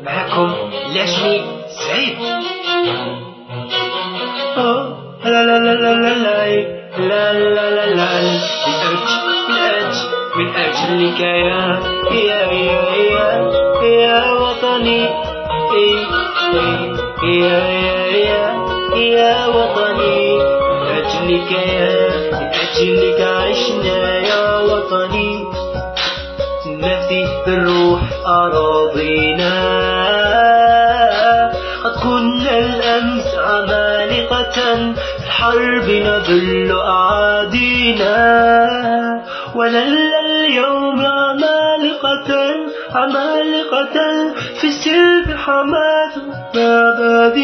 معكم العجمي سعيد. لا لا لا لا لا لا لا لا لا من أجلك يا وطني، يا وطني، من أجلك عشنا يا وطني. نفدي بالروح أراضينا، قد كنا الأمس عمالقة في الحرب نذل أعادينا، ونلنا اليوم عمالقة في السلب حماة مبادئنا.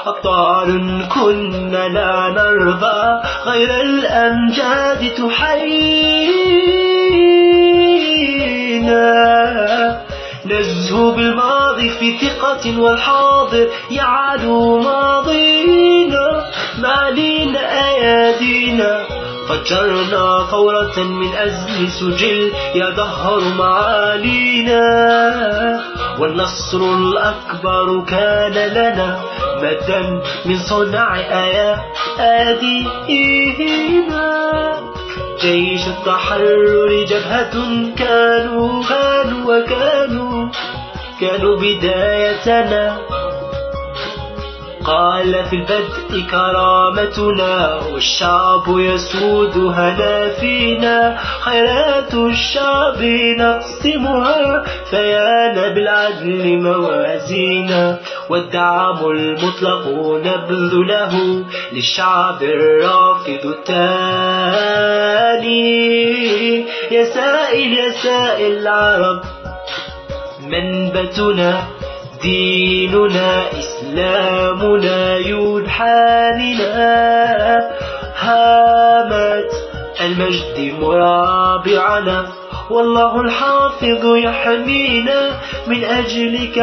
أبطال كنا لا نرضى غير الأمجاد تحيينا، نزهو بالماضي في ثقة والحاضر يعلو ماضينا. معلينا أيادينا فجرنا ثورة من أجل سجل يدهر معالينا، والنصر الأكبر كان لنا مدا من صنع أيادينا. جيش التحرر جبهة كانوا بدايتنا. قال في البدء كرامتنا، والشعب يسود هنا فينا. خيرات الشعب نقسمها فيانا بالعدل موازينا، والدعم المطلق نبذله للشعب الرافض التاني. يا سائل العرب منبتنا، ديننا إسلامنا ينحاننا. هامت المجد مرابعنا، والله الحافظ يحمينا. من أجلك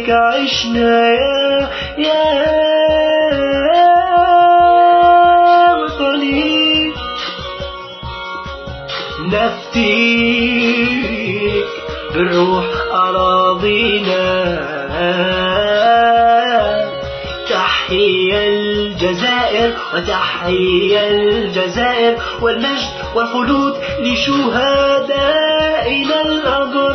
عشنا يا وطني. نفديك بالروح أراضينا، تحيا الجزائر والمجد والخلود لشهدائنا الأبرار.